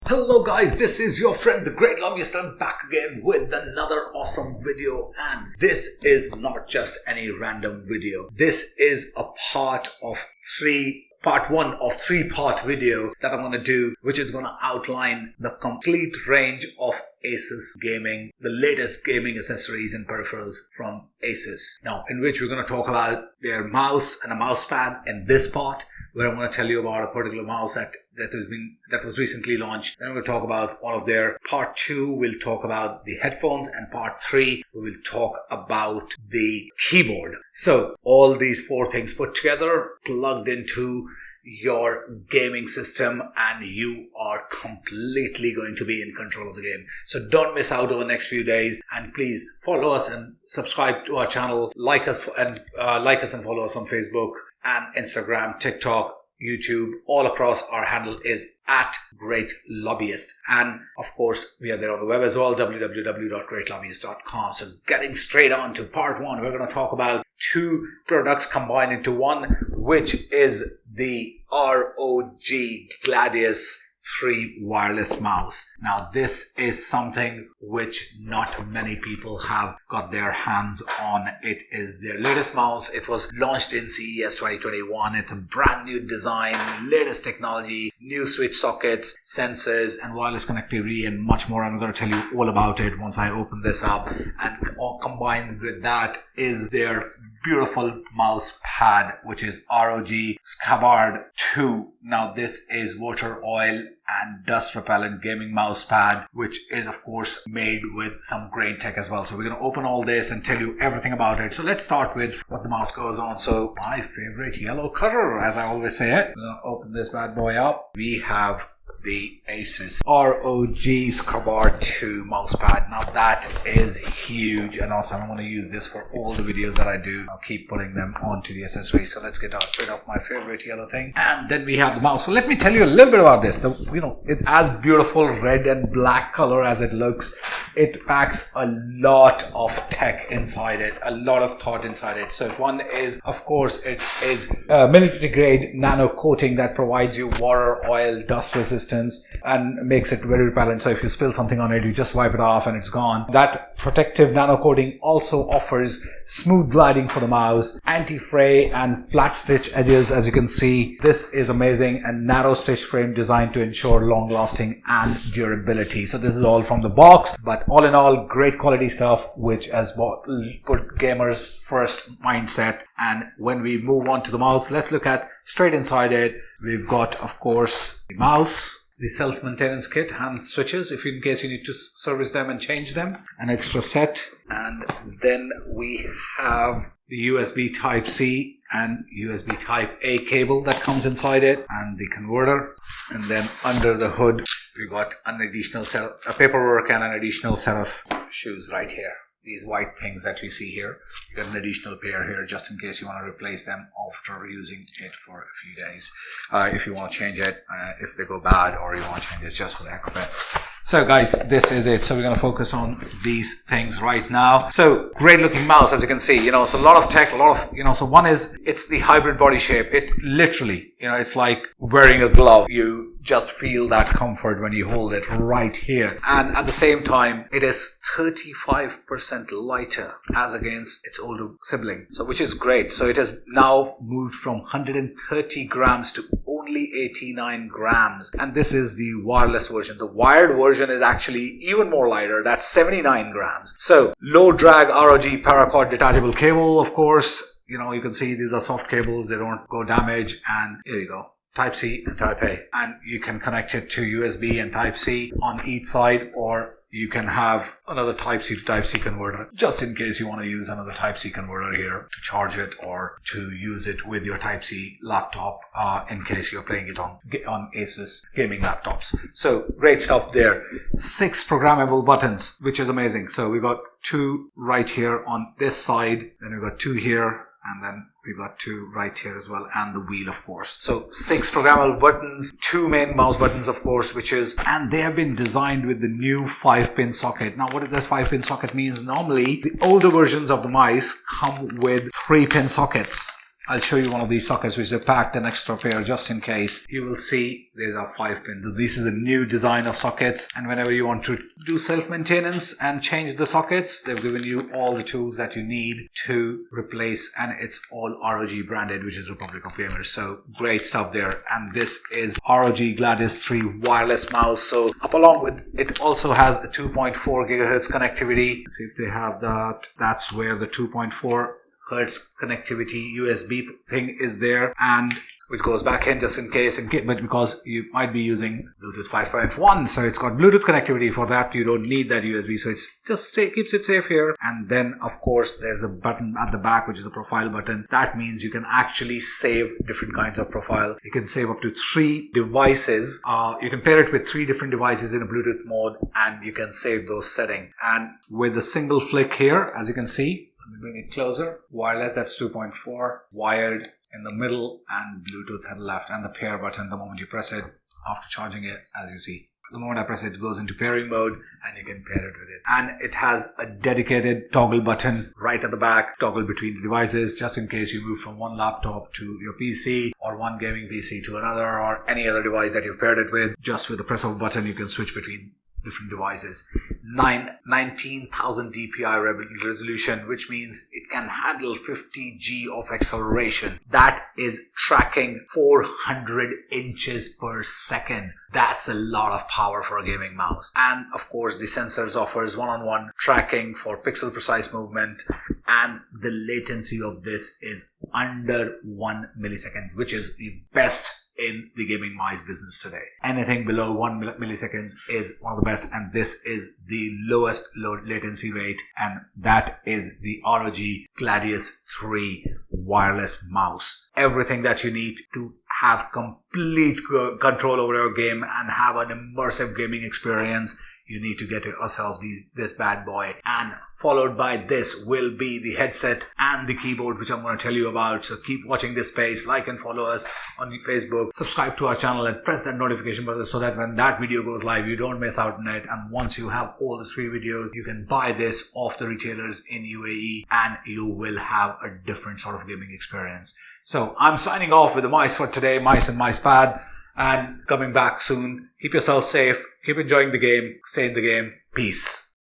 Hello guys, this is your friend the GreatLobbyist. I'm back again with another awesome video, and this is not just any random video. This is a part one of three-part video that I'm going to do, which is going to outline the complete range of Asus gaming, the latest gaming accessories and peripherals from Asus. Now, in which we're going to talk about their mouse and a mouse pad in this part, where I'm going to tell you about a particular mouse that was recently launched. Then we'll talk about one of their. Part 2, we'll talk about the headphones, and part 3, we will talk about the keyboard. So all these four things put together, plugged into your gaming system, and you are completely going to be in control of the game. So don't miss out over the next few days, and please follow us and subscribe to our channel, like us and follow us on Facebook and Instagram, TikTok, YouTube. All across, our handle is at GreatLobbyist, and of course we are there on the web as well, www.greatlobbyist.com. So getting straight on to part 1, we're going to talk about two products combined into one, which is the ROG Gladius 3 wireless mouse. Now, this is something which not many people have got their hands on. It is their latest mouse. It was launched in CES 2021. It's a brand new design, latest technology, new switch sockets, sensors, and wireless connectivity, and much more. I'm going to tell you all about it once I open this up. And combined with that is their beautiful mouse pad, which is ROG Scabbard II. Now, this is water, oil, and dust repellent gaming mouse pad, which is of course made with some great tech as well. So we're going to open all this and tell you everything about it. So let's start with what the mouse goes on. So my favorite yellow color, as I always say it. I'm going to open this bad boy up. We have the Asus ROG Scabbard II mousepad. Now that is huge and awesome. I'm going to use this for all the videos that I do. I'll keep putting them onto the accessories. So let's get rid of my favorite yellow thing. And then we have the mouse. So let me tell you a little bit about this. It's as beautiful red and black color as it looks. It packs a lot of tech inside it, a lot of thought inside it. So one is, of course, it is military grade nano coating that provides you water, oil, dust resistance, and makes it very repellent. So if you spill something on it, you just wipe it off and it's gone. That protective nano coating also offers smooth gliding for the mouse, anti-fray and flat stitch edges. As you can see, this is amazing, and narrow stitch frame designed to ensure long lasting and durability. So this is all from the box, but all in all, great quality stuff, which has put gamers first mindset. And when we move on to the mouse, let's look at straight inside it. We've got, of course, the mouse, the self-maintenance kit, hand switches in case you need to service them and change them, an extra set, and then we have the USB Type-C and USB Type-A cable that comes inside it, and the converter. And then under the hood, we got an additional set of paperwork and an additional set of shoes right here. These white things that you see here, you got an additional pair here just in case you want to replace them after using it for a few days. If you want to change it, if they go bad, or you want to change it just for the heck of it. So guys, this is it. So we're going to focus on these things right now. So great looking mouse, as you can see, so a lot of tech, so one is, it's the hybrid body shape. It literally, it's like wearing a glove. You just feel that comfort when you hold it right here. And at the same time, it is 35% lighter as against its older sibling. So which is great. So it has now moved from 130 grams to only 89 grams. And this is the wireless version. The wired version is actually even more lighter. That's 79 grams. So low drag ROG paracord detachable cable, of course. You can see these are soft cables. They don't go damage. And here you go. Type-C and Type-A, and you can connect it to USB and Type-C on each side, or you can have another Type-C to Type-C converter just in case you want to use another Type-C converter here to charge it, or to use it with your Type-C laptop in case you're playing it on Asus gaming laptops. So great stuff there. 6 programmable buttons, which is amazing. So we got 2 right here on this side, then we've got 2 here, and then we've got 2 right here as well, and the wheel, of course. So 6 programmable buttons, 2 main mouse buttons, of course, and they have been designed with the new 5-pin socket. Now, what does this 5-pin socket means? Normally, the older versions of the mice come with 3-pin sockets. I'll show you one of these sockets which they packed an extra pair just in case. You will see there are 5 pins. This is a new design of sockets, and whenever you want to do self-maintenance and change the sockets, they've given you all the tools that you need to replace, and it's all ROG branded, which is Republic of Gamers. So great stuff there. And this is ROG Gladius 3 wireless mouse. So up along with it also has a 2.4 gigahertz connectivity. Let's see if they have that. That's where the 2.4 hertz connectivity USB thing is there, and which goes back in just in case, but because you might be using Bluetooth 5.1, so it's got Bluetooth connectivity for that. You don't need that USB, so it's just keeps it safe here. And then of course there's a button at the back which is a profile button. That means you can actually save different kinds of profile. You can save up to 3 devices. You can pair it with 3 different devices in a Bluetooth mode, and you can save those settings. And with a single flick here, as you can see, let me bring it closer. Wireless, that's 2.4, wired in the middle, and Bluetooth at the left, and the pair button the moment you press it after charging it, as you see. The moment I press it, it goes into pairing mode, and you can pair it with it. And it has a dedicated toggle button right at the back, toggle between the devices, just in case you move from one laptop to your PC, or one gaming PC to another, or any other device that you've paired it with. Just with the press of a button, you can switch between different devices. 19,000 dpi resolution, which means it can handle 50 G of acceleration. That is tracking 400 inches per second. That's a lot of power for a gaming mouse. And of course the sensors offers one-on-one tracking for pixel precise movement, and the latency of this is under 1 millisecond, which is the best in the gaming mouse business today. Anything below 1 milliseconds is one of the best, and this is the lowest low latency rate, and that is the ROG Gladius 3 wireless mouse. Everything that you need to have complete control over your game and have an immersive gaming experience, you need to get yourself this bad boy. And followed by this will be the headset and the keyboard, which I'm going to tell you about. So keep watching this space, like and follow us on Facebook, subscribe to our channel, and press that notification button so that when that video goes live, you don't miss out on it. And once you have all the 3 videos, you can buy this off the retailers in UAE, and you will have a different sort of gaming experience. So I'm signing off with the mice for today, mice and mice pad, and coming back soon. Keep yourself safe, keep enjoying the game, stay in the game. Peace.